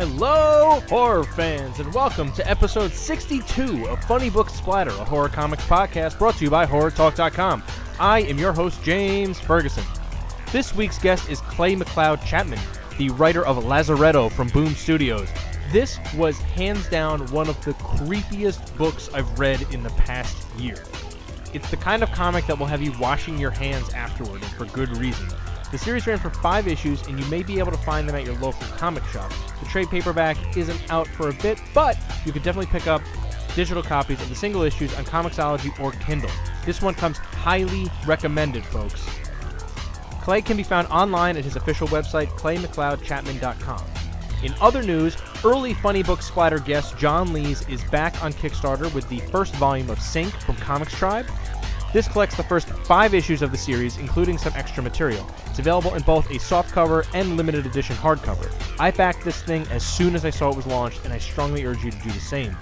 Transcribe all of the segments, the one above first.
Hello, horror fans, and welcome to episode 62 of Funny Book Splatter, a horror comics podcast brought to you by HorrorTalk.com. I am your host, James Ferguson. This week's guest is Clay Mcleod Chapman, the writer of Lazaretto from Boom Studios. This was hands down one of the creepiest books I've read in the past year. It's the kind of comic that will have you washing your hands afterward, and for good reason. The series ran for 5 issues, and you may be able to find them at your local comic shop. The trade paperback isn't out for a bit, but you can definitely pick up digital copies of the single issues on ComiXology or Kindle. This one comes highly recommended, folks. Clay can be found online at his official website, claymcleodchapman.com. In other news, early Funny Book Splatter guest John Lees is back on Kickstarter with the first volume of Sync from ComixTribe. This collects the first 5 issues of the series, including some extra material. It's available in both a softcover and limited edition hardcover. I backed this thing as soon as I saw it was launched, and I strongly urge you to do the same.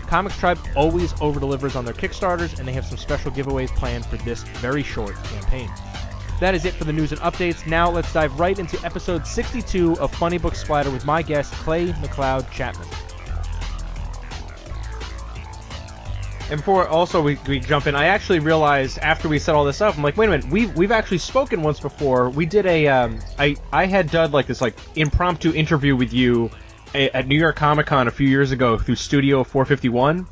ComixTribe always overdelivers on their Kickstarters, and they have some special giveaways planned for this very short campaign. That is it for the news and updates. Now let's dive right into episode 62 of Funny Book Splatter with my guest, Clay Mcleod Chapman. And before also we jump in, I actually realized after we set all this up, I'm like, wait a minute, we've actually spoken once before. We did a I had done like this impromptu interview with you at New York Comic Con a few years ago through Studio 451.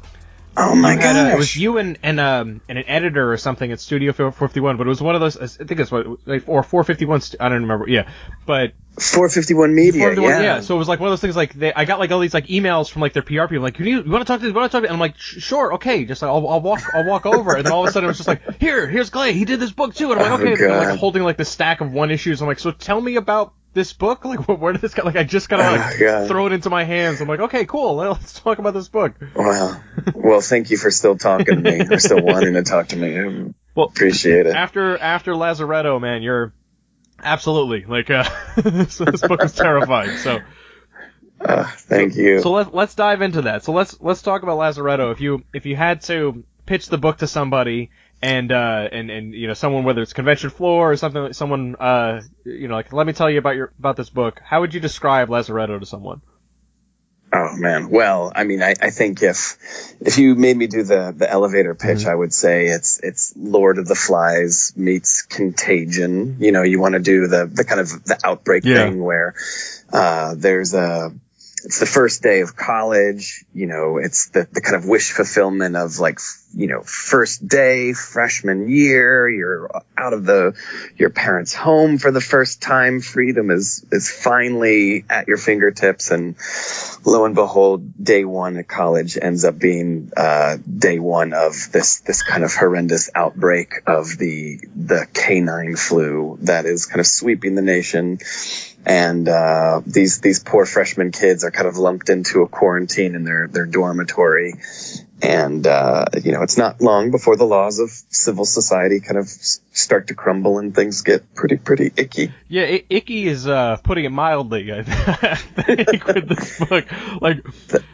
Oh my gosh! It was you and an editor or something at Studio 451, but it was one of those. I think it's or 451. I don't remember. Yeah, but 451 Media. 451, yeah. So it was like one of those things. Like I got like all these like emails from like their PR people. Like, you want to talk to this? You want to talk to? And I'm like, sure, okay. Just I'll walk over. And then all of a sudden it was just like, here's Clay. He did this book too. And I'm like, okay. And I'm like holding like the stack of 1 issues. I'm like, so tell me about this book. Like, where did this go? Like, I just gotta throw it into my hands. I'm like, okay, cool. Let's talk about this book. Well, thank you for still talking to me, or still wanting to talk to me. Appreciate it. After Lazaretto, man, you're absolutely like this book is terrifying. So, thank you. So let's dive into that. So let's talk about Lazaretto. If you had to pitch the book to somebody, and you know, someone, whether it's convention floor or something, someone like, let me tell you about this book, how would you describe Lazaretto to someone? Oh man, well, I mean, I think if you made me do the elevator pitch, I would say it's Lord of the Flies meets Contagion. You know, you want to do the kind of the outbreak thing where it's the first day of college, you know, it's the kind of wish fulfillment of like, you know, first day, freshman year, you're out of your parents' home for the first time. Freedom is finally at your fingertips. And lo and behold, day 1 at college ends up being, day 1 of this kind of horrendous outbreak of the canine flu that is kind of sweeping the nation. And these poor freshman kids are kind of lumped into a quarantine in their dormitory. And you know, it's not long before the laws of civil society kind of start to crumble and things get pretty icky. Yeah, icky is putting it mildly. I think with this book, like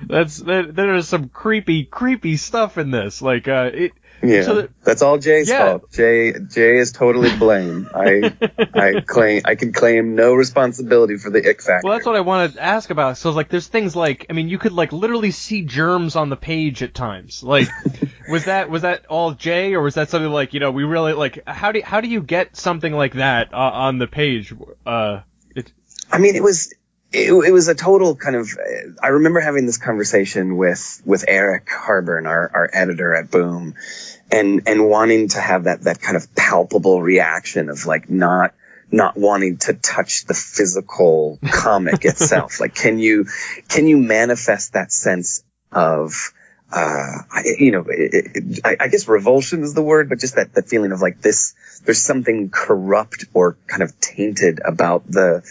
there is some creepy stuff in this. Like Yeah, so that's all Jay's fault. Jay is totally blamed. I can claim no responsibility for the ick factor. Well, that's what I wanted to ask about. So, like, there's things like, I mean, you could like literally see germs on the page at times. Like, was that all Jay, or was that something like, you know, we really like? How do you get something like that on the page? I mean, it was a total kind of, I remember having this conversation with Eric Harburn, our editor at Boom, and wanting to have that kind of palpable reaction of like not wanting to touch the physical comic itself. Like, can you manifest that sense of, I guess revulsion is the word, but just that feeling of like there's something corrupt or kind of tainted about the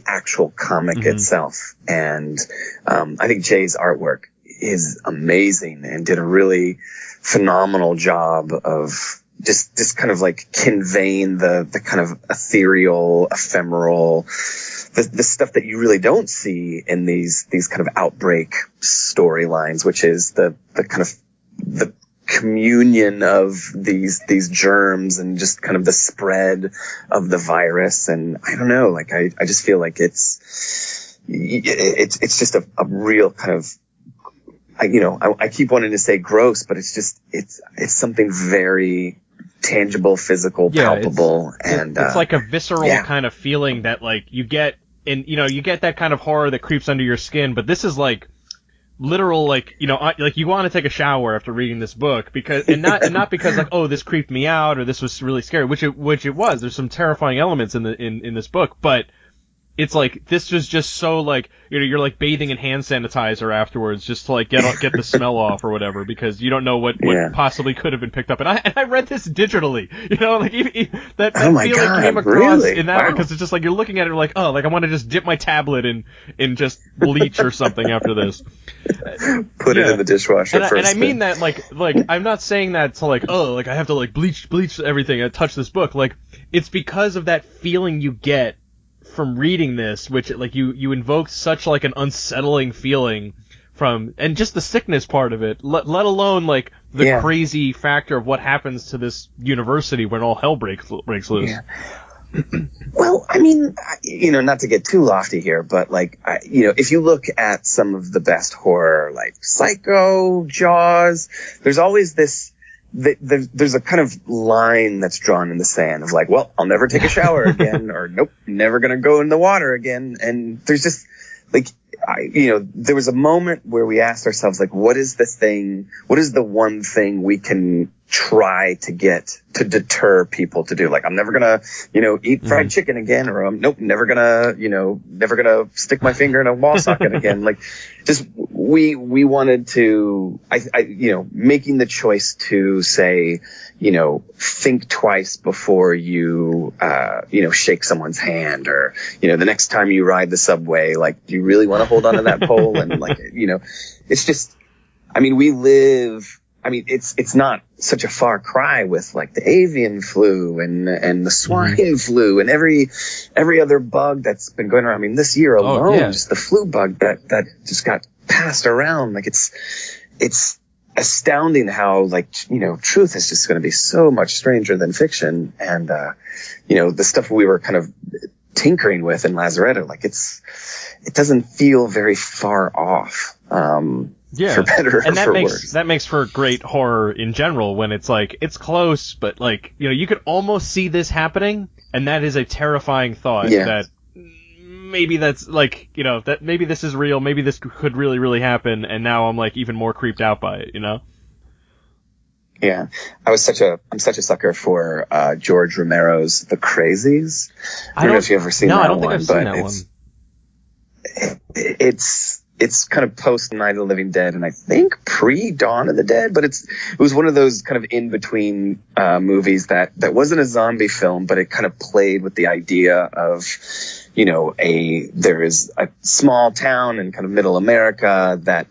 actual comic itself. And I think Jay's artwork is amazing and did a really phenomenal job of just kind of like conveying the kind of ethereal, ephemeral, the stuff that you really don't see in these kind of outbreak storylines, which is the kind of the communion of these germs and just kind of the spread of the virus. And I don't know, like I just feel like it's it's just a real kind of, I keep wanting to say gross, but it's something very tangible, physical, palpable, and it's like a visceral kind of feeling that like you get, and you get that kind of horror that creeps under your skin. But this is like literal, like like you want to take a shower after reading this book because, and not because like, oh, this creeped me out or this was really scary, which it was. There's some terrifying elements in this book, but it's like this was just so like you're like bathing in hand sanitizer afterwards just to like get the smell off or whatever, because you don't know what possibly could have been picked up. And I read this digitally, like even that feeling came across in that because it's just like you're looking at it like, oh, like I want to just dip my tablet in just bleach or something after this. Put it in the dishwasher first. And I mean that like I'm not saying that to like, oh, like I have to like bleach everything and touch this book. Like it's because of that feeling you get from reading this, which like you invoke such like an unsettling feeling from, and just the sickness part of it, let alone like the crazy factor of what happens to this university when all hell breaks loose. Yeah. Well, I mean, not to get too lofty here, but like, if you look at some of the best horror, like Psycho, Jaws, there's always this. There's a kind of line that's drawn in the sand of like, well, I'll never take a shower again, or nope, never gonna go in the water again. And there's just like, there was a moment where we asked ourselves like, what is the one thing we can try to get to deter people to do? Like, I'm never gonna, eat fried chicken again, or nope, never gonna stick my finger in a wall socket again. Like, just, we wanted to, making the choice to say, think twice before you, shake someone's hand, or, the next time you ride the subway, like, do you really want to hold on to that pole? And like, it's just, it's not such a far cry with like the avian flu and the swine flu and every other bug that's been going around. I mean, this year alone, just the flu bug that just got passed around. Like it's astounding how like, truth is just going to be so much stranger than fiction. And, the stuff we were kind of tinkering with in Lazaretto, like it doesn't feel very far off. For better or for worse. That makes for great horror in general when it's like, it's close, but like, you could almost see this happening, and that is a terrifying thought that maybe that's like, that maybe this is real, maybe this could really, really happen, and now I'm like even more creeped out by it, Yeah. I'm such a sucker for George Romero's The Crazies. I don't know if you've ever seen that one. No, I don't think I've seen that one. It's kind of post Night of the Living Dead, and I think pre Dawn of the Dead, but it was one of those kind of in between movies that wasn't a zombie film, but it kind of played with the idea of, there is a small town in kind of middle America that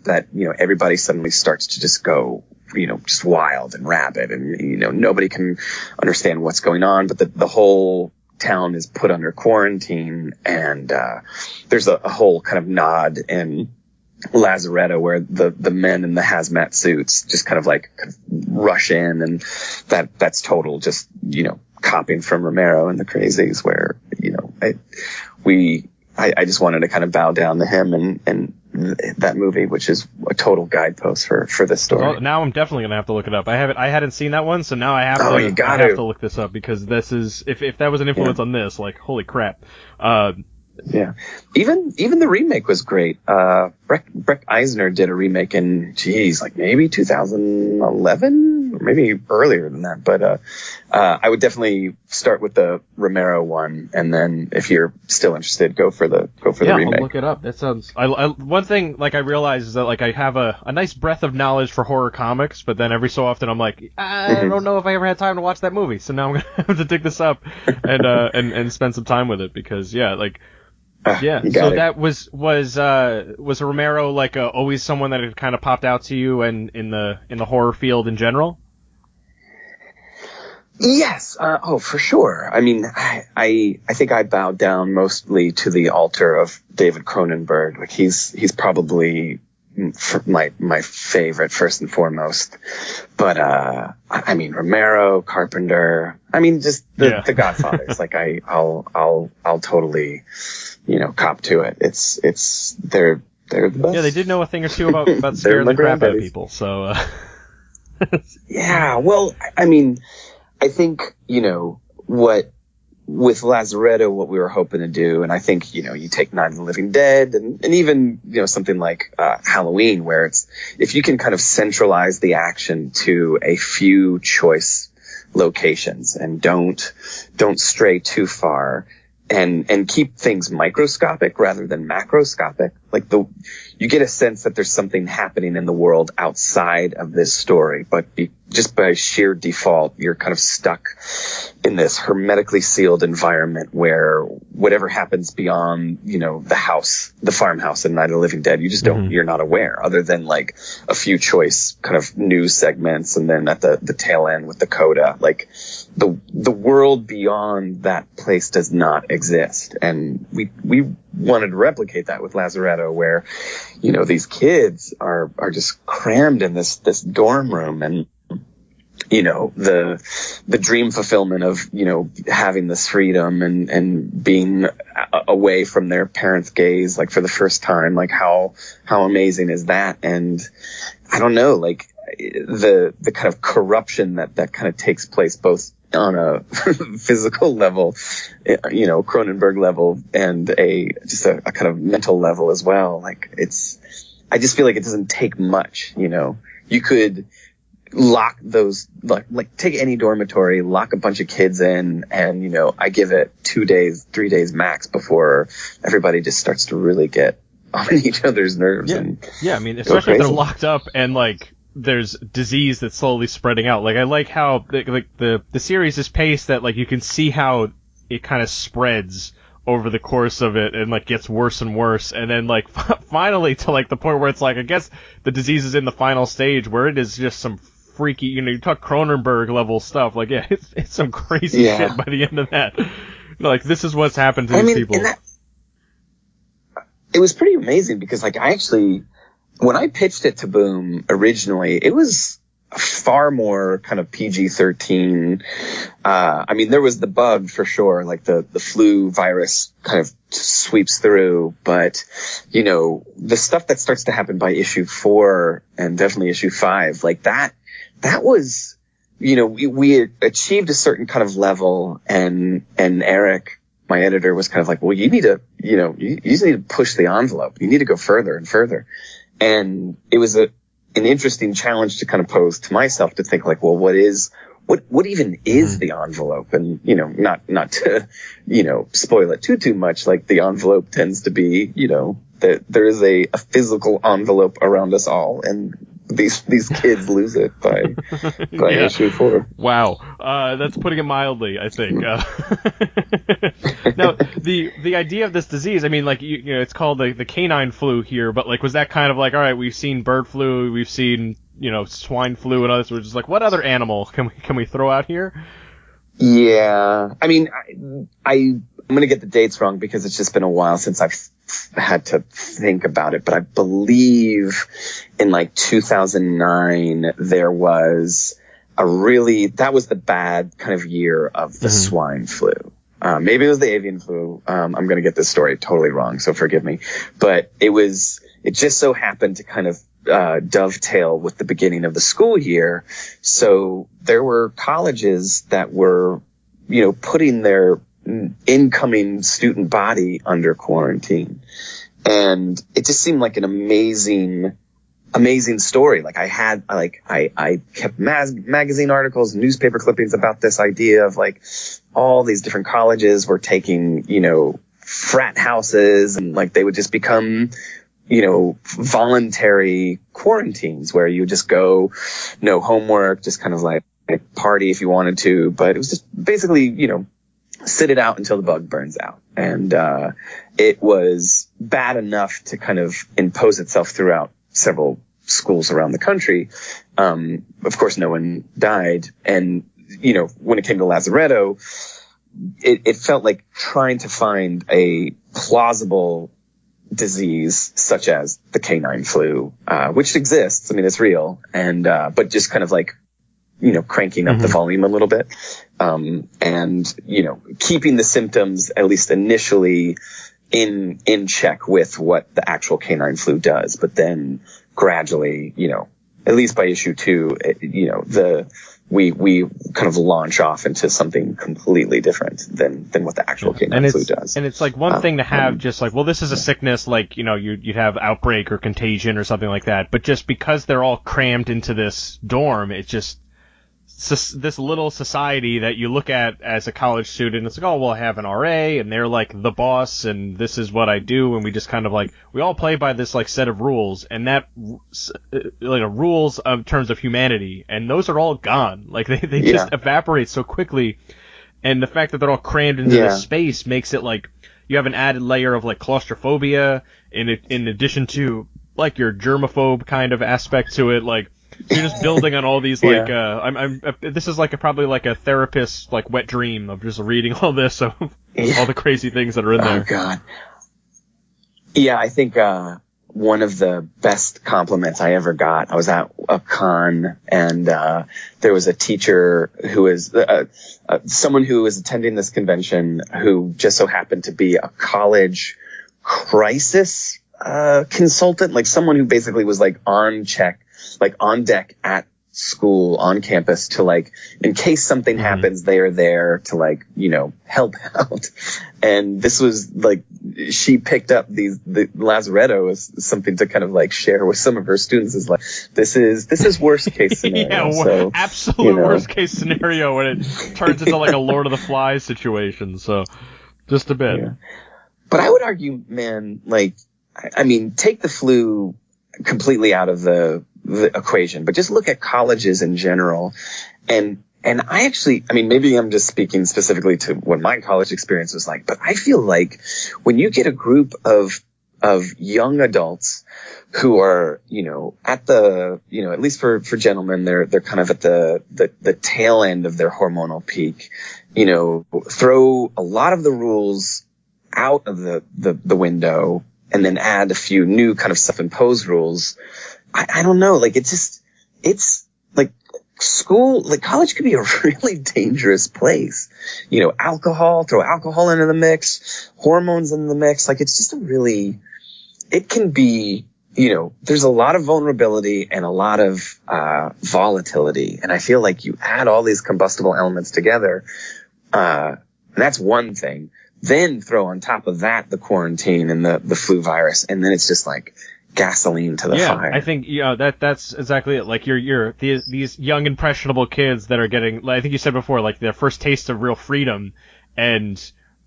everybody suddenly starts to just go, just wild and rabid, and nobody can understand what's going on, but the whole town is put under quarantine, and there's a whole kind of nod in Lazaretto where the men in the hazmat suits just kind of rush in, and that's total just copying from Romero and The Crazies, where I just wanted to kind of bow down to him and that movie, which is a total guidepost for this story. Well, now I'm definitely gonna have to look it up. I hadn't seen that one, so now I have to look this up, because this is, if that was an influence on this, like, holy crap. Yeah. Even the remake was great. Breck Eisner did a remake in, maybe 2011, or maybe earlier than that. But I would definitely start with the Romero one, and then if you're still interested, go for the remake. I'll look it up. That sounds. One thing I realize is that I have a nice breadth of knowledge for horror comics, but then every so often I'm like, I don't know if I ever had time to watch that movie, so now I'm gonna have to dig this up and spend some time with it, because so that was Romero always someone that had kind of popped out to you, and in the horror field in general? Yes. For sure. I mean, I think I bowed down mostly to the altar of David Cronenberg. Like he's probably, my favorite first and foremost. But I mean, Romero, Carpenter, I mean, just the Godfathers. Like I'll totally, cop to it. They're the best. Yeah, they did know a thing or two about scaring the crap out of people. So yeah, well, I mean, I think with Lazaretto, what we were hoping to do, and I think, you take Night of the Living Dead and even, something like Halloween, where it's, if you can kind of centralize the action to a few choice locations and don't stray too far and keep things microscopic rather than macroscopic, like you get a sense that there's something happening in the world outside of this story, but just by sheer default, you're kind of stuck in this hermetically sealed environment where whatever happens beyond, the farmhouse in Night of the Living Dead, you just you're not aware, other than like a few choice kind of news segments. And then at the tail end with the coda, like the world beyond that place does not exist. And we wanted to replicate that with Lazaretto, where, these kids are just crammed in this dorm room, and the dream fulfillment of, having this freedom and being away from their parents' gaze, like for the first time, like how amazing is that? And I don't know, like the kind of corruption that kind of takes place both on a physical level, Cronenberg level, and just a kind of mental level as well. Like I just feel like it doesn't take much, you could lock those, like take any dormitory, lock a bunch of kids in, and, I give it 2 days, 3 days max before everybody just starts to really get on each other's nerves. Yeah, I mean, especially if they're locked up and like there's disease that's slowly spreading out. Like I like how the series is paced that like you can see how it kind of spreads over the course of it and like gets worse and worse, and then like finally to like the point where it's like I guess the disease is in the final stage where it is just some freaky, you talk Cronenberg level stuff. Like it's some crazy shit by the end of that. Like this is what's happened to these people. It was pretty amazing because like when I pitched it to Boom originally, it was far more kind of PG-13. I mean, there was the bug for sure, like the flu virus kind of sweeps through, but the stuff that starts to happen by issue 4 and definitely issue 5, like that was, we achieved a certain kind of level, and Eric, my editor, was kind of like, well, you need to, you just need to push the envelope. You need to go further and further. And it was an interesting challenge to kind of pose to myself, to think like, well, what even is the envelope? And, not to, spoil it too much. Like the envelope tends to be, that there is a physical envelope around us all, and these kids lose it by issue 4. Wow. That's putting it mildly, I think. Now, the idea of this disease, I mean, like, it's called the canine flu here, but like, was that kind of like, all right, we've seen bird flu, we've seen, swine flu and others, we're just like, what other animal can we throw out here? Yeah. I mean, I'm going to get the dates wrong because it's just been a while since I've had to think about it, but I believe in like 2009 there was that was the bad kind of year of the swine flu. Maybe it was the avian flu. I'm going to get this story totally wrong, so forgive me. But it just so happened to kind of dovetail with the beginning of the school year. So there were colleges that were, putting their incoming student body under quarantine. And it just seemed like an amazing story. Like I kept magazine articles, newspaper clippings about this idea of like all these different colleges were taking, frat houses, and like they would just become, voluntary quarantines where you would just go, no homework, just kind of like party if you wanted to. But it was just basically, sit it out until the bug burns out. And it was bad enough to kind of impose itself throughout several schools around the country. Of course, no one died. And, when it came to Lazaretto, it felt like trying to find a plausible disease such as the canine flu, which exists. I mean, it's real, and but just kind of like, cranking up the volume a little bit, and keeping the symptoms at least initially in check with what the actual canine flu does, but then gradually, at least by issue 2, we kind of launch off into something completely different than what the actual canine flu does. And it's like one thing to have just like, well, this is a sickness, like, you'd have outbreak or contagion or something like that, but just because they're all crammed into this dorm, it's just this little society that you look at as a college student. It's like, oh, well, I have an RA and they're like the boss and this is what I do, and we just kind of like, we all play by this like set of rules, and that like rules of terms of humanity, and those are all gone. Like they just evaporate so quickly, and the fact that they're all crammed into this space makes it like you have an added layer of like claustrophobia in addition to like your germaphobe kind of aspect to it. Like, you're just building on all these, like, this is like probably like a therapist's, like, wet dream of just reading all this, of all the crazy things that are in there. Oh, God. Yeah, I think, one of the best compliments I ever got, I was at a con, and, there was a teacher who was, someone who was attending this convention who just so happened to be a college crisis, consultant, like someone who basically was like on deck at school, on campus, to like, in case something happens, they are there to like, help out. And this was like, she picked up the Lazaretto as something to kind of like share with some of her students, is like, this is worst case scenario. Absolute worst case scenario when it turns into like a Lord of the Flies situation. So just a bit. Yeah. But I would argue, man, like, I mean, take the flu completely out of the equation, but just look at colleges in general. And I actually, I mean, maybe I'm just speaking specifically to what my college experience was like, but I feel like when you get a group of young adults who are, at the, at least for gentlemen, they're kind of at the tail end of their hormonal peak, throw a lot of the rules out of the window, and then add a few new kind of self-imposed rules. I don't know. Like, it's like school, like college could be a really dangerous place. Alcohol, throw alcohol into the mix, hormones in the mix. Like, it's just it can be, there's a lot of vulnerability and a lot of, volatility. And I feel like you add all these combustible elements together. And that's one thing. Then throw on top of that the quarantine and the flu virus, and then it's just like gasoline to the fire. I think that's exactly it. Like you're these young impressionable kids that are getting, I think you said before, like their first taste of real freedom, and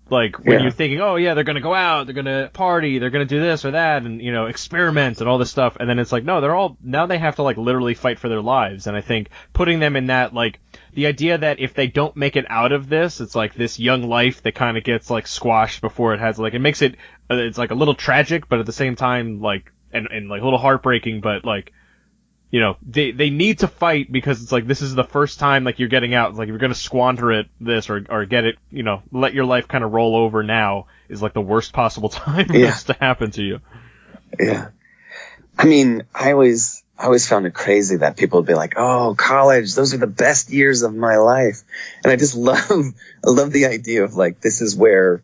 like when you're thinking, oh yeah, they're gonna go out, they're gonna party, they're gonna do this or that, and experiment and all this stuff, and then it's like, no, now they have to like literally fight for their lives. And I think putting them in that, like, the idea that if they don't make it out of this, it's like this young life that kind of gets like squashed before it has, like, it makes it, it's like a little tragic, but at the same time, like, and like a little heartbreaking, but like, they need to fight, because it's like, this is the first time like you're getting out. It's like, if you're going to squander this or get it, let your life kind of roll over now, is like the worst possible time for this to happen to you. Yeah. I mean, I always found it crazy that people would be like, oh, college, those are the best years of my life. And I just love the idea of like, this is where,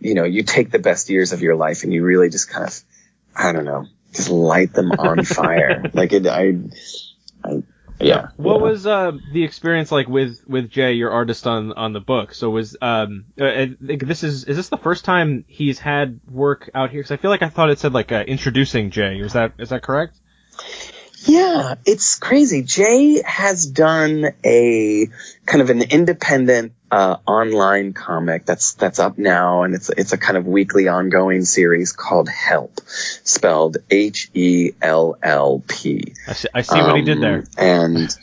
you take the best years of your life and you really just kind of, I don't know, just light them on fire. Like What was the experience like with Jay, your artist on the book? So was is this the first time he's had work out here? Because I feel like I thought it said like introducing Jay. Is that correct? Yeah, it's crazy. Jay has done a kind of an independent online comic that's up now, and it's a kind of weekly ongoing series called Help, spelled HELLP. I see what he did there. And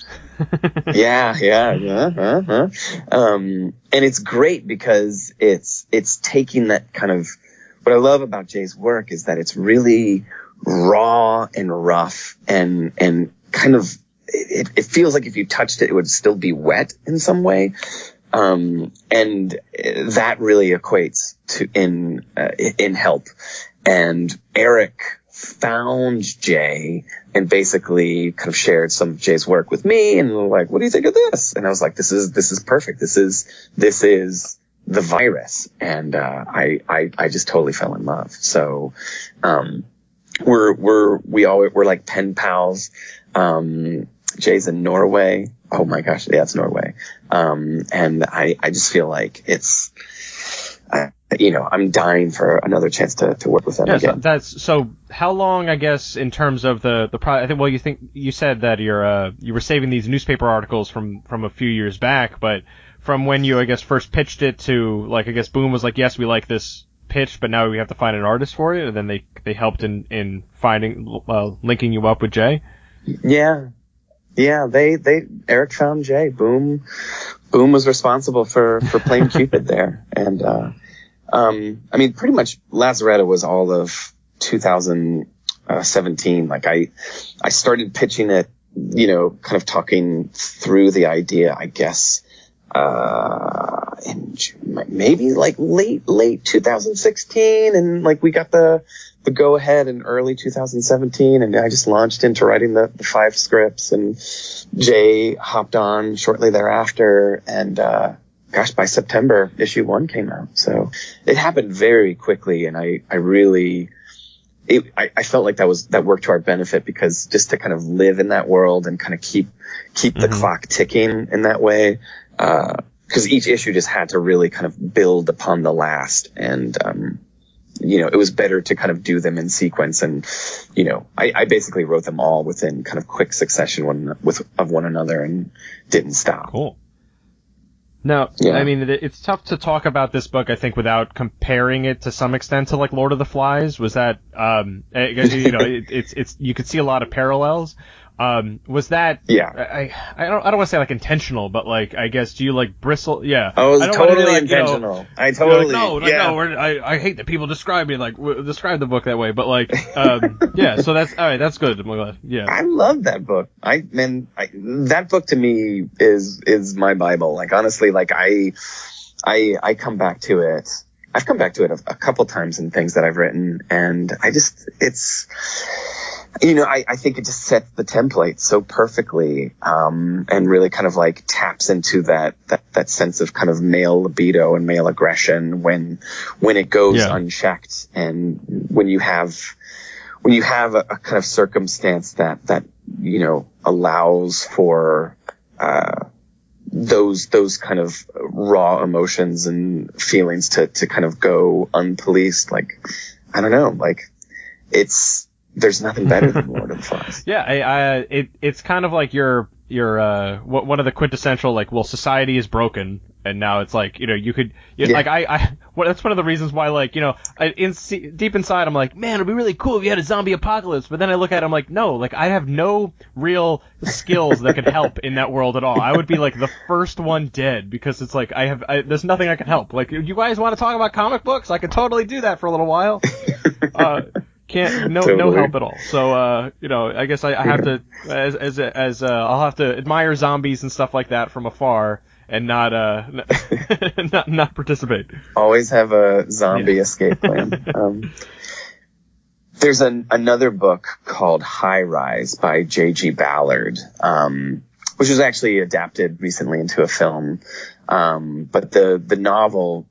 and it's great because it's taking that kind of, what I love about Jay's work is that it's really raw and rough and kind of, it feels like if you touched it, it would still be wet in some way. And that really equates to in Help. And Eric found Jay and basically kind of shared some of Jay's work with me, and like, what do you think of this? And I was like, this is perfect. This is the virus. And I just totally fell in love. So we're like pen pals. Jay's in Norway. Oh my gosh, yeah, it's Norway. And I just feel like it's, I'm dying for another chance to work with them again. So how long, I guess, in terms of the I think, well, you said that you were saving these newspaper articles from a few years back, but from when you, I guess, first pitched it to, like, I guess Boom was like, yes, we like this pitch, but now we have to find an artist for it, and then they helped in finding, linking you up with Jay? Yeah, Eric found Jay. Boom was responsible for playing Cupid there. And, I mean, pretty much Lazaretto was all of 2017. Like I started pitching it, kind of talking through the idea, I guess, in maybe like late 2016. And like we got the go ahead in early 2017. And I just launched into writing the 5 scripts, and Jay hopped on shortly thereafter. And, gosh, by September, issue 1 came out. So it happened very quickly. And I felt like that worked to our benefit, because just to kind of live in that world and kind of keep the clock ticking in that way. Cause each issue just had to really kind of build upon the last. And, it was better to kind of do them in sequence. And, I basically wrote them all within kind of quick succession of one another and didn't stop. Cool. Now, yeah. I mean, it's tough to talk about this book, I think, without comparing it to some extent to, like, Lord of the Flies. Was that, it's you could see a lot of parallels. Was that? Yeah. I don't want to say like intentional, but like, I guess, do you like bristle? Yeah. Oh, it was totally intentional. I totally. No, I hate that people describe the book that way, but like, yeah. So that's all right. That's good. I'm glad. Yeah. I love that book. That book to me is my Bible. Like, honestly, like I come back to it. I've come back to it a couple times in things that I've written, and I think it just sets the template so perfectly, and really kind of like taps into that sense of kind of male libido and male aggression when it goes unchecked, and when you have a kind of circumstance that allows for those kind of raw emotions and feelings to kind of go unpoliced. Like, I don't know, like there's nothing better than Lord of the Flies. Yeah, it's kind of like your one of the quintessential, like, well, society is broken, and now it's like, that's one of the reasons why, like, deep inside I'm like, man, it'd be really cool if you had a zombie apocalypse, but then I look at it, I'm like, no, like, I have no real skills that could help in that world at all. I would be like the first one dead, because it's like there's nothing I can help. Like, you guys want to talk about comic books? I could totally do that for a little while. No help at all. So, I guess I have to, I'll have to admire zombies and stuff like that from afar and not participate. Always have a zombie escape plan. There's another book called High Rise by J.G. Ballard, which was actually adapted recently into a film. But the novel,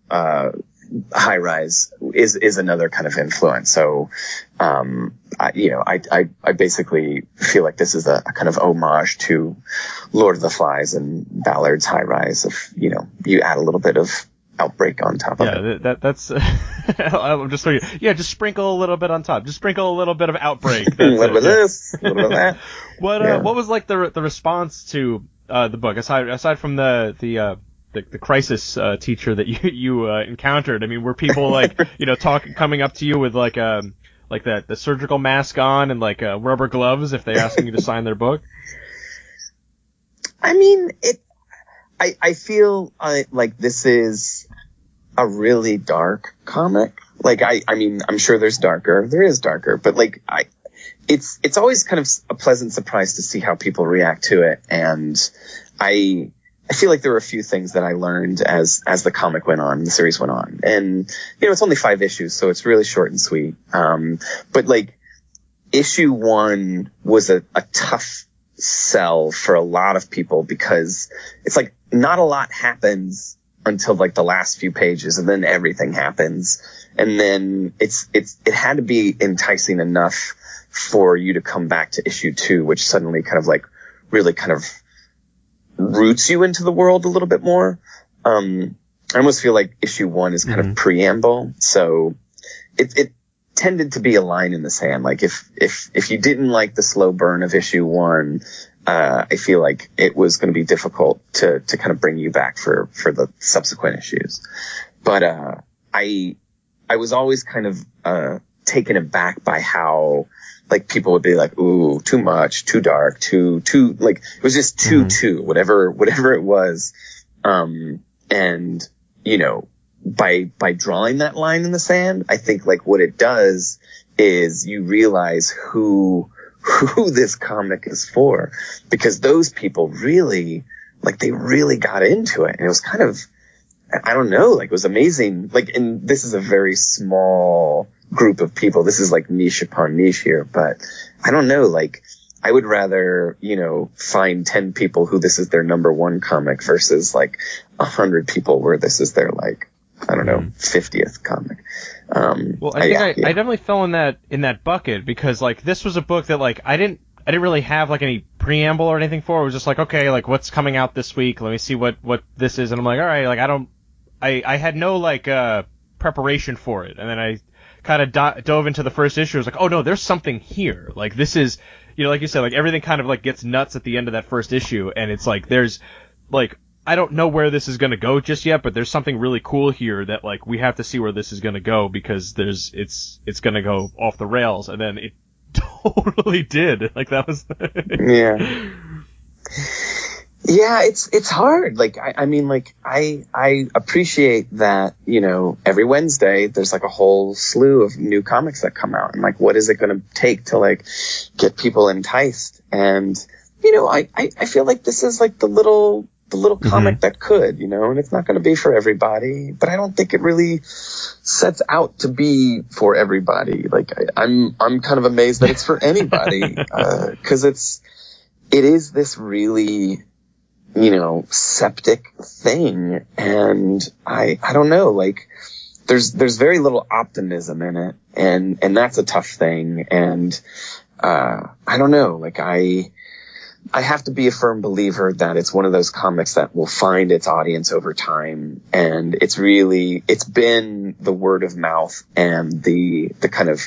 High Rise is another kind of influence. So, I basically feel like this is a kind of homage to Lord of the Flies and Ballard's High Rise. If, you add a little bit of outbreak on top of it. Yeah, that's, I'm just thinking, just sprinkle a little bit on top. Just sprinkle a little bit of outbreak. A little bit of this, a little bit of that. What was like the response to, the book, aside from the crisis teacher that you encountered? I mean, were people like coming up to you with like the surgical mask on and like rubber gloves if they asking you to sign their book? I mean, I feel like this is a really dark comic. Like I mean, I'm sure there is darker, but like it's always kind of a pleasant surprise to see how people react to it, and feel like there were a few things that I learned as the comic went on, the series went on. And, it's only 5 issues, so it's really short and sweet. But like issue 1 was a tough sell for a lot of people because it's like not a lot happens until like the last few pages, and then everything happens. And then it had to be enticing enough for you to come back to issue 2, which suddenly kind of like really kind of roots you into the world a little bit more. I almost feel like issue 1 is kind of preamble. So it tended to be a line in the sand. Like if you didn't like the slow burn of issue 1, I feel like it was going to be difficult to kind of bring you back for the subsequent issues. But, I was always kind of, taken aback by how, like, people would be like, ooh, too much, too dark, too, like, it was just too, whatever it was. And, by drawing that line in the sand, I think, like, what it does is you realize who this comic is for, because those people really, like, they really got into it. And it was kind of, I don't know, like, it was amazing. Like, and this is a very small group of people. This is like niche upon niche here, but I don't know, like, I would rather, find 10 people who this is their number 1 comic versus like 100 people where this is their, like, I don't know, 50th comic. Well, I think I definitely fell in that bucket because, like, this was a book that, like, I didn't really have, like, any preamble or anything for. It was just like, okay, like, what's coming out this week? Let me see what this is. And I'm like, all right, like, I had no, like, preparation for it. And then I kind of dove into the first issue. I was like, oh no, there's something here. Like, this is, like you said, like, everything kind of, like, gets nuts at the end of that first issue. And it's like, there's, like, I don't know where this is going to go just yet, but there's something really cool here that, like, we have to see where this is going to go because it's going to go off the rails. And then it totally did. Like, that was yeah. Yeah, it's hard. Like, I mean, like, I appreciate that, every Wednesday there's like a whole slew of new comics that come out, and like, what is it going to take to, like, get people enticed? And, I feel like this is like the little comic that could, and it's not going to be for everybody, but I don't think it really sets out to be for everybody. Like, I'm kind of amazed that it's for anybody, cause it is this really, septic thing. And I don't know, like, there's very little optimism in it. And that's a tough thing. And, I don't know, like, I have to be a firm believer that it's one of those comics that will find its audience over time. And it's been the word of mouth, and the kind of,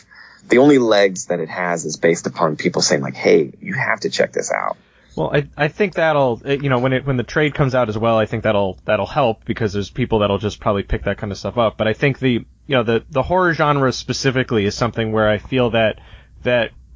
the only legs that it has is based upon people saying, like, hey, you have to check this out. Well, I think that'll, when the trade comes out as well, I think that'll help because there's people that'll just probably pick that kind of stuff up. But I think the horror genre specifically is something where I feel that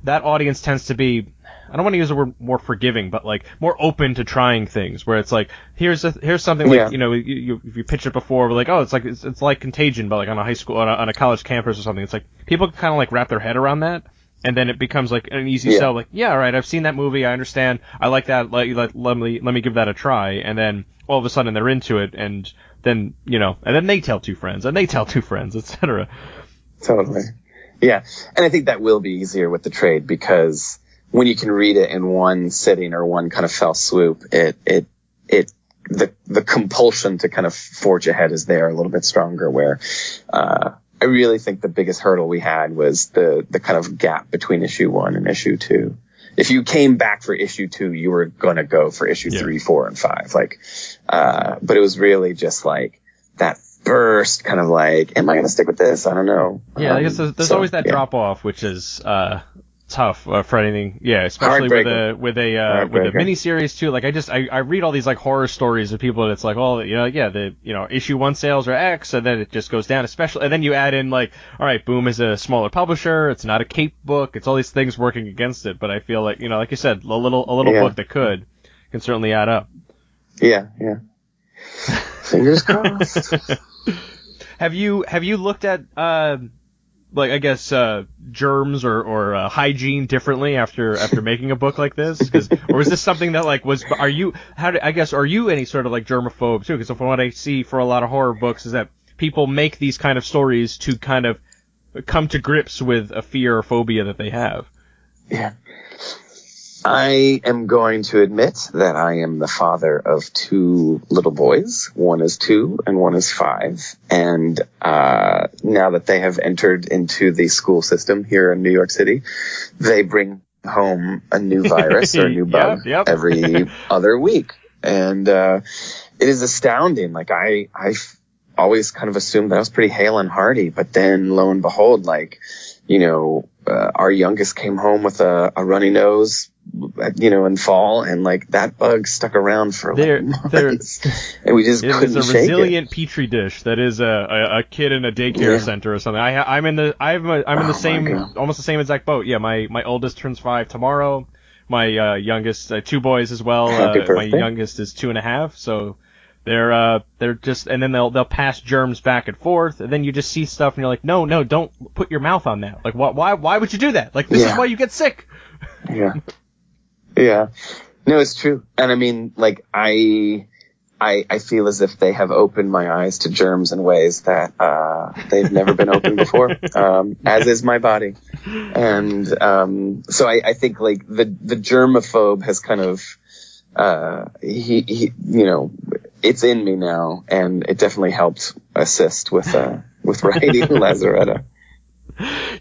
audience tends to be, I don't want to use the word more forgiving, but, like, more open to trying things, where it's like, here's something, like, if you pitch it before, like, oh, it's like Contagion, but, like, on a high school, on a college campus or something. It's like, people kind of, like, wrap their head around that, and then it becomes, like, an easy sell, like, yeah, all right, I've seen that movie, I understand, I like that, let me give that a try, and then all of a sudden they're into it, and then, and then they tell 2 friends, and they tell 2 friends, etc. Totally. Yeah. And I think that will be easier with the trade, because when you can read it in one sitting or one kind of fell swoop, the compulsion to kind of forge ahead is there a little bit stronger, where, I really think the biggest hurdle we had was the kind of gap between issue 1 and issue 2. If you came back for issue 2, you were going to go for issue 3, 4, and 5. Like, but it was really just like that burst, kind of like, am I going to stick with this? I don't know. Yeah, I guess there's always that drop off, which is, tough for anything, especially with a miniseries too. Like, I read all these, like, horror stories of people, and it's like, well, the issue 1 sales are X, and then it just goes down. Especially, and then you add in, like, all right, Boom is a smaller publisher, it's not a cape book, it's all these things working against it. But I feel like, like you said, a little book that can certainly add up. Yeah. Fingers crossed. Have you looked at like, I guess, germs or hygiene differently after making a book like this? Or is this something that, like, are you any sort of, like, germaphobe too? Because from what I see for a lot of horror books is that people make these kind of stories to kind of come to grips with a fear or phobia that they have. Yeah. I am going to admit that I am the father of 2 little boys. One is 2 and one is 5. And now that they have entered into the school system here in New York City, they bring home a new virus or a new bug every other week. And it is astounding. Like, I always kind of assumed that I was pretty hale and hearty, but then lo and behold, like, our youngest came home with a runny nose, in fall, and like that bug stuck around for months, and we just couldn't shake it. It's a resilient petri dish that is a kid in a daycare center or something. I'm in the same, almost the same exact boat. Yeah, my oldest turns 5 tomorrow. My youngest, 2 boys as well. My youngest is 2.5, so. They're just, and then they'll pass germs back and forth, and then you just see stuff, and you're like, no, don't put your mouth on that. Like, why would you do that? Like, this is why you get sick. Yeah. No, it's true. And I mean, like, I feel as if they have opened my eyes to germs in ways that, they've never been opened before, as is my body. And, so I think, like, the germaphobe has kind of, it's in me now, and it definitely helped assist with writing Lazaretto.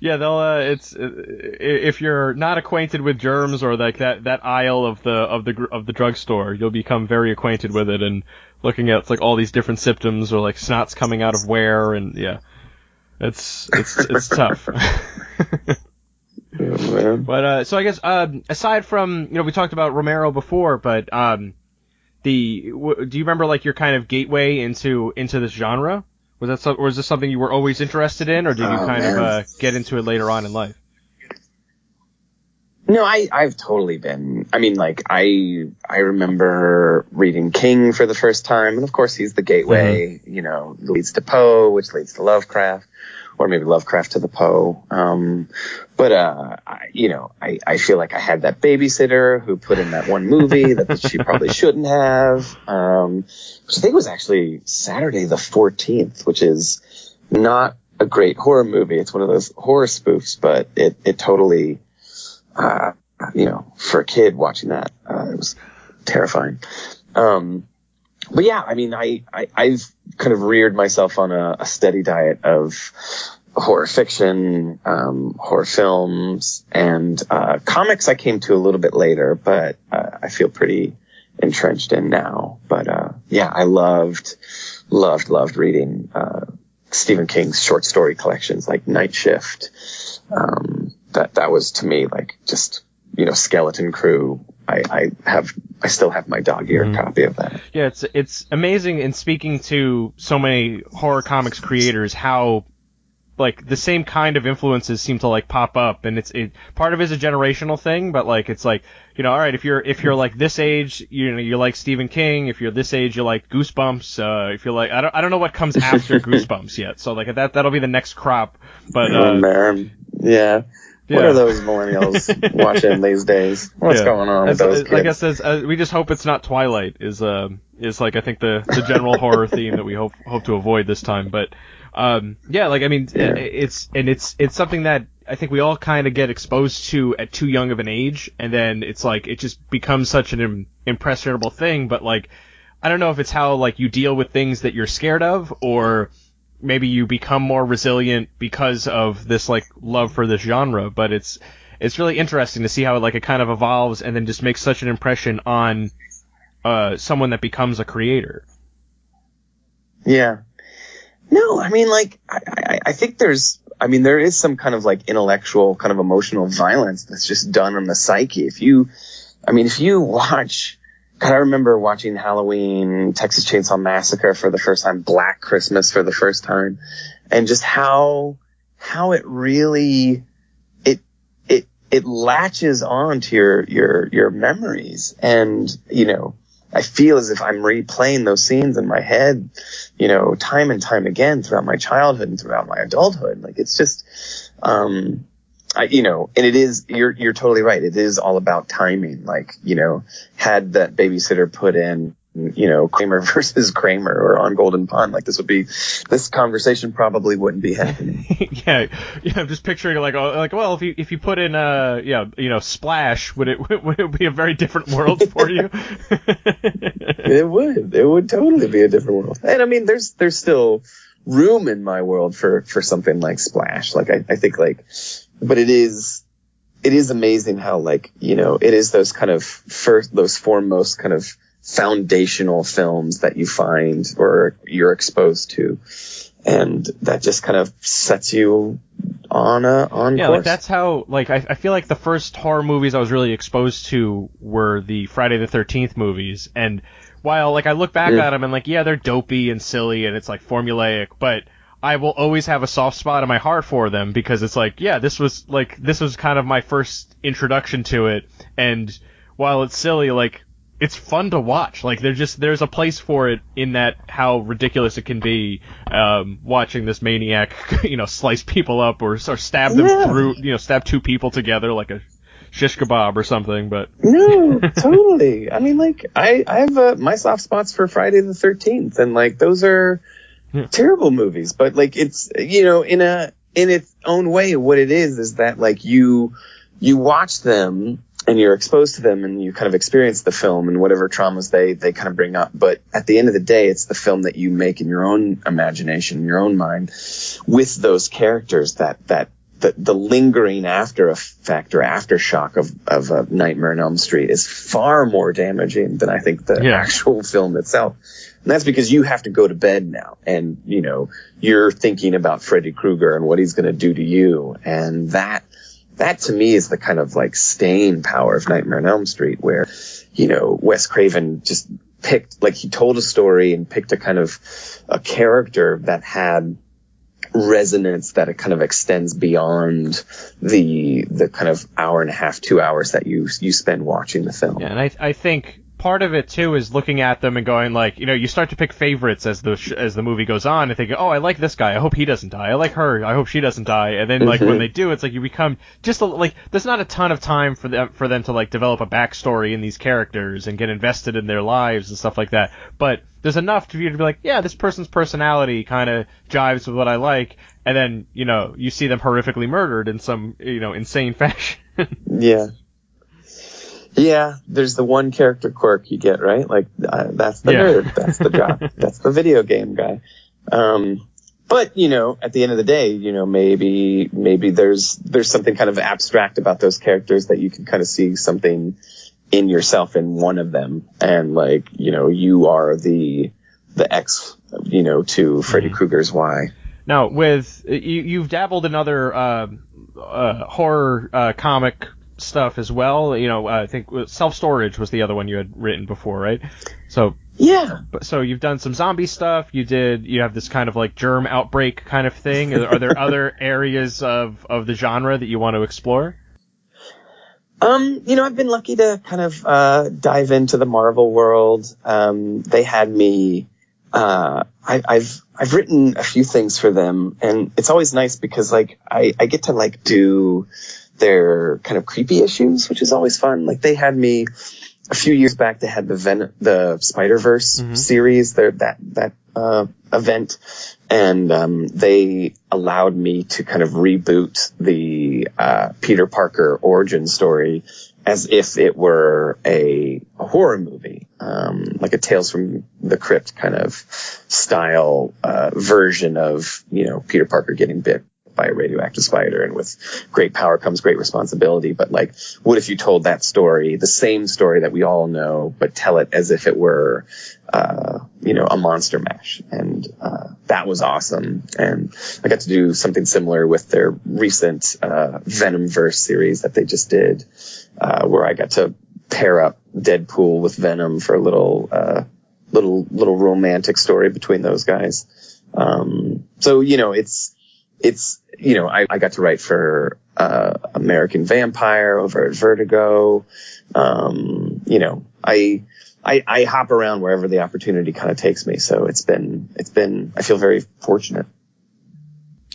Yeah, they'll. If you're not acquainted with germs or like that aisle of the drugstore, you'll become very acquainted with it and looking at like all these different symptoms or like snots coming out of where, and yeah, it's tough. Yeah, but so I guess aside from we talked about Romero before, but do you remember like your kind of gateway into this genre? Was this something you were always interested in, or did you of get into it later on in life? No, I've totally been. I mean, like I remember reading King for the first time, and of course he's the gateway. Mm-hmm. Leads to Poe, which leads to Lovecraft, or maybe Lovecraft to the Poe. But I feel like I had that babysitter who put in that one movie that she probably shouldn't have. Which I think was actually Saturday the 14th, which is not a great horror movie. It's one of those horror spoofs, but it totally, for a kid watching that, it was terrifying. But yeah, I mean, I've kind of reared myself on a steady diet of horror fiction, horror films, and comics I came to a little bit later, but I feel pretty entrenched in now. But yeah, I loved reading Stephen King's short story collections like Night Shift. That was to me like just Skeleton Crew. I still have my dog-eared copy of that. Yeah, it's amazing in speaking to so many horror comics creators how like the same kind of influences seem to like pop up, and part of it is a generational thing, but like it's like all right, if you're like this age, you like Stephen King. If you're this age, you like Goosebumps. If you're like I don't know what comes after Goosebumps yet, so like that'll be the next crop. But man, yeah. What are those millennials watching these days? What's going on with those kids? I guess we just hope it's not Twilight. Is like I think the general horror theme that we hope to avoid this time. But it's something that I think we all kind of get exposed to at too young of an age, and then it's like it just becomes such an impressionable thing. But like I don't know if it's how like you deal with things that you're scared of, or maybe you become more resilient because of this like love for this genre, but it's really interesting to see how it kind of evolves and then just makes such an impression on someone that becomes a creator. Yeah. No, I mean like I think there is some kind of like intellectual kind of emotional violence that's just done on the psyche. If you watch, God, I remember watching Halloween, Texas Chainsaw Massacre for the first time, Black Christmas for the first time, and just how it really it latches on to your memories. And I feel as if I'm replaying those scenes in my head, time and time again throughout my childhood and throughout my adulthood. Like, it's just, and it is, you're totally right. It is all about timing. Like, had that babysitter put in, Kramer versus Kramer or on Golden Pond, like this conversation probably wouldn't be happening. yeah, I'm just picturing well, if you put in Splash, would it be a very different world for you? It would totally be a different world. And I mean, there's still room in my world for something like Splash. Like, I think, but it is amazing how, it is those kind of those foremost kind of foundational films that you find or you're exposed to, and that just kind of sets you on course. Like, that's how, I feel like the first horror movies I was really exposed to were the Friday the 13th movies, and while I look back at them and they're dopey and silly and it's formulaic, but I will always have a soft spot in my heart for them, because it's this was kind of my first introduction to it, and while it's silly, it's fun to watch. There's a place for it in that how ridiculous it can be, watching this maniac, slice people up or stab them through, stab two people together like a shish kebab or something. But no, totally. I mean, I have my soft spots for Friday the 13th, and those are terrible movies, but it's, in its own way, what it is that you watch them and you're exposed to them and you kind of experience the film and whatever traumas they kind of bring up. But at the end of the day, it's the film that you make in your own imagination, in your own mind, with those characters that the lingering after effect or aftershock of a Nightmare on Elm Street is far more damaging than I think the actual film itself. And that's because you have to go to bed now, and you're thinking about Freddy Krueger and what he's going to do to you, and that to me is the kind of staying power of Nightmare on Elm Street, where, Wes Craven just picked, he told a story and picked a kind of a character that had resonance that it kind of extends beyond the kind of hour and a half, 2 hours that you spend watching the film. Yeah, and I think part of it too is looking at them and going you start to pick favorites as the movie goes on and thinking, oh, I like this guy, I hope he doesn't die, I like her, I hope she doesn't die, and then when they do, it's you become just there's not a ton of time for them to develop a backstory in these characters and get invested in their lives and stuff like that, but there's enough for you to be yeah, this person's personality kind of jives with what I like, and then you see them horrifically murdered in some insane fashion. Yeah, there's the one character quirk you get, right? That's the nerd, that's the jock, that's the video game guy. But, at the end of the day, maybe there's something kind of abstract about those characters that you can kind of see something in yourself in one of them. And you are the X, to Freddy Krueger's Y. Now, you've dabbled in other horror comic stuff as well. I think Self-Storage was the other one you had written before, right? So yeah. So you've done some zombie stuff. You have this kind of germ outbreak kind of thing. Are there other areas of the genre that you want to explore? I've been lucky to kind of dive into the Marvel world. They had me. I've written a few things for them, and it's always nice because I get to do their kind of creepy issues, which is always fun. They had me a few years back. They had the Spider-Verse series, that event, and they allowed me to kind of reboot the Peter Parker origin story as if it were a horror movie, like a Tales from the Crypt kind of style version of Peter Parker getting bit by a radioactive spider, and with great power comes great responsibility. But what if you told that story, the same story that we all know, but tell it as if it were, a monster mash? And that was awesome. And I got to do something similar with their recent Venomverse series that they just did, where I got to pair up Deadpool with Venom for a little romantic story between those guys. So I got to write for American Vampire over at Vertigo. I hop around wherever the opportunity kind of takes me. So it's been, I feel very fortunate.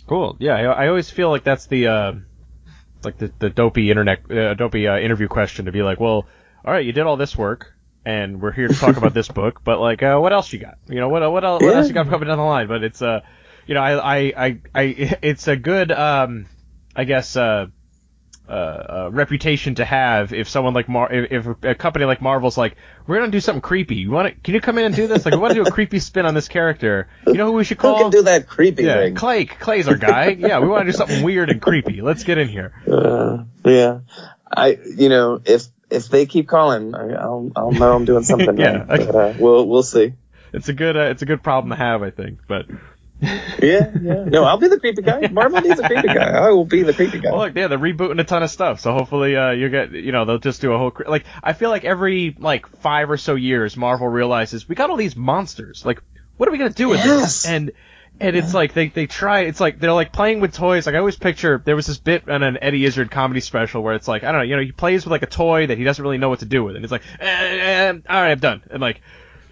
Cool. Yeah. I always feel like that's the dopey interview question to be like, well, all right, you did all this work and we're here to talk about this book, but like, what else you got? What else you got coming down the line? But it's, it's a good, reputation to have if someone like if a company like Marvel's like, we're gonna do something creepy. Can you come in and do this? Like, we want to do a creepy spin on this character. You know who we should call? Who can do that creepy thing? Clay's our guy. Yeah, we want to do something weird and creepy. Let's get in here. Yeah. If they keep calling, I'll know I'm doing something. Yeah. Right? But, we'll see. It's a good problem to have, I think, but. Yeah. No, I'll be the creepy guy. Marvel needs a creepy guy. I will be the creepy guy. Well, look, they're rebooting a ton of stuff, so hopefully you get, they'll just do a whole I feel like every 5 or so years Marvel realizes we got all these monsters. Like, what are we gonna do with this? And it's like they try. It's like they're like playing with toys. Like I always picture there was this bit on an Eddie Izzard comedy special where it's like, I don't know, he plays with like a toy that he doesn't really know what to do with, and he's like, all right, I'm done, and like.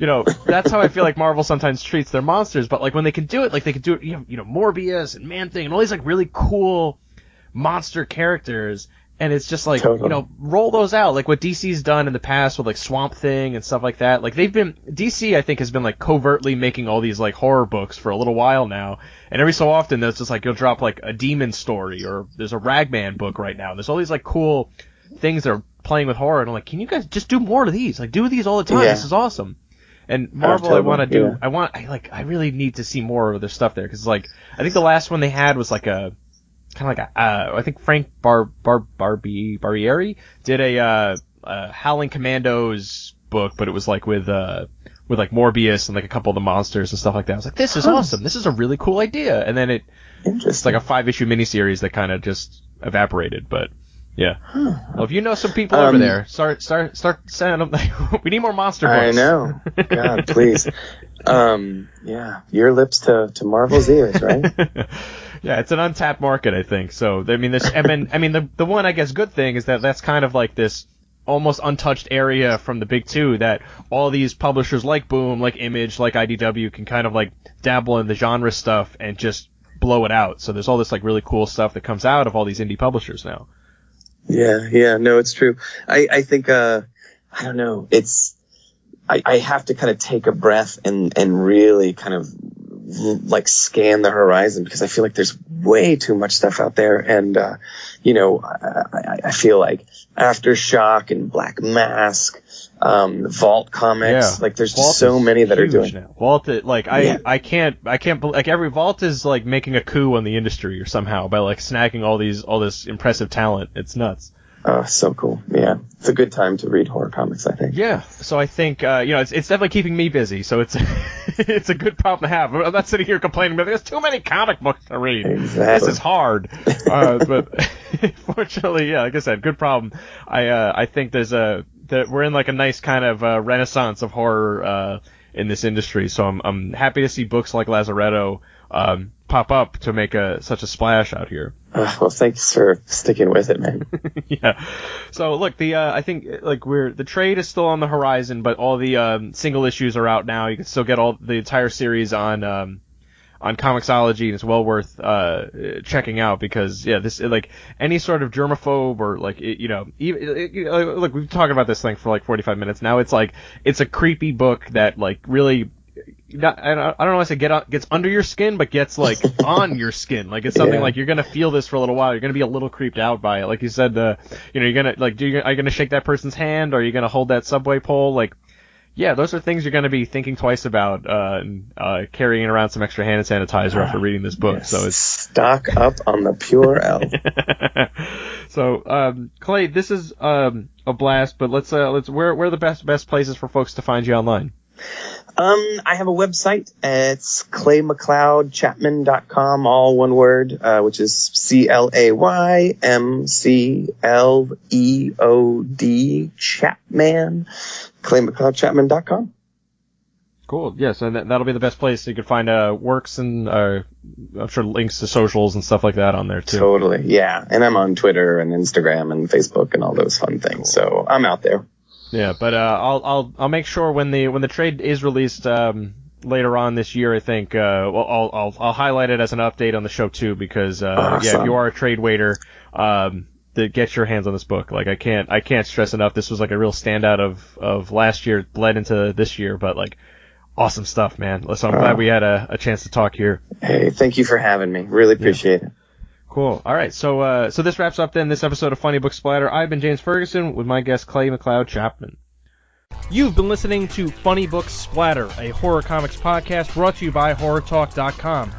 That's how I feel like Marvel sometimes treats their monsters, but like when they can do it, Morbius and Man-Thing and all these like really cool monster characters, and it's just like, totally. Roll those out, like what DC's done in the past with like Swamp Thing and stuff like that. Like DC I think has been like covertly making all these like horror books for a little while now, and every so often there's just like, you'll drop like a demon story, or there's a Ragman book right now. There's all these like cool things that are playing with horror, and I'm like, can you guys just do more of these? Like, do these all the time. Yeah. This is awesome. And Marvel, totally. I really need to see more of their stuff there, because like I think the last one they had was like I think Frank Barbieri did a Howling Commandos book, but it was like with like Morbius and like a couple of the monsters and stuff like that. I was like, this is awesome. This is a really cool idea. And then it's like a 5-issue miniseries that kind of just evaporated, but. Yeah. Well, if you know some people over there, start sending them. We need more monster books. I know. God, please. Yeah. Your lips to Marvel's ears, right? Yeah, it's an untapped market, I think. So, I mean, the one, I guess, good thing is that that's kind of like this almost untouched area from the big two that all these publishers like Boom, like Image, like IDW can kind of like dabble in the genre stuff and just blow it out. So there's all this like really cool stuff that comes out of all these indie publishers now. Yeah, no, it's true. I think, I don't know, I have to kind of take a breath and really kind of like scan the horizon, because I feel like there's way too much stuff out there. And, I feel like Aftershock and Black Mask, Vault Comics, like there's just so many that are doing now. Vault, I can't believe, like every Vault is like making a coup on the industry or somehow by like snagging all this impressive talent. It's nuts. Oh, so cool. Yeah. It's a good time to read horror comics, I think. Yeah. So I think, it's definitely keeping me busy. So it's, it's a good problem to have. I'm not sitting here complaining, but there's too many comic books to read. Exactly. This is hard. But fortunately, yeah, like I said, good problem. I think that we're in like a nice kind of, renaissance of horror, in this industry. So I'm happy to see books like Lazaretto, pop up to make such a splash out here. Well, thanks for sticking with it, man. Yeah. So look, I think like the trade is still on the horizon, but all the single issues are out now. You can still get all the entire series on ComiXology, and it's well worth checking out, because this like any sort of germaphobe or like look, we've been talking about this thing for like 45 minutes now. It's like it's a creepy book that like really. I don't know if I say gets under your skin, but gets like on your skin. Like it's something like you're gonna feel this for a little while. You're gonna be a little creeped out by it. Like you said, you're gonna like, are you gonna shake that person's hand, or are you gonna hold that subway pole? Like, yeah, those are things you're gonna be thinking twice about, carrying around some extra hand sanitizer after reading this book. Yes. So it's stock up on the Pure L. So, Clay, this is a blast, but let's where are the best places for folks to find you online? I have a website. It's claymcleodchapman.com, all one word, which is CLAYMCLEOD Chapman, claymcleodchapman.com. Cool. Yes, and that'll be the best place. You can find works and I'm sure links to socials and stuff like that on there too. Totally. Yeah. And I'm on Twitter and Instagram and Facebook and all those fun things. Cool. So I'm out there. Yeah, but I'll make sure when the trade is released later on this year, I think I'll highlight it as an update on the show too, because awesome. Yeah, if you are a trade waiter, to get your hands on this book. Like I can't stress enough. This was like a real standout of last year, bled into this year, but like awesome stuff, man. So I'm glad we had a chance to talk here. Hey, thank you for having me. Really appreciate it. Cool. All right. So this wraps up then this episode of Funny Book Splatter. I've been James Ferguson with my guest Clay Mcleod Chapman. You've been listening to Funny Book Splatter, a horror comics podcast brought to you by HorrorTalk.com.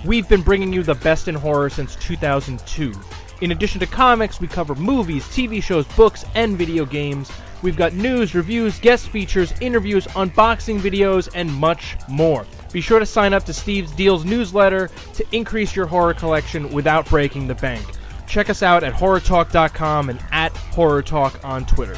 We've been bringing you the best in horror since 2002. In addition to comics, we cover movies, TV shows, books, and video games. We've got news, reviews, guest features, interviews, unboxing videos, and much more. Be sure to sign up to Steve's Deals newsletter to increase your horror collection without breaking the bank. Check us out at HorrorTalk.com and at HorrorTalk on Twitter.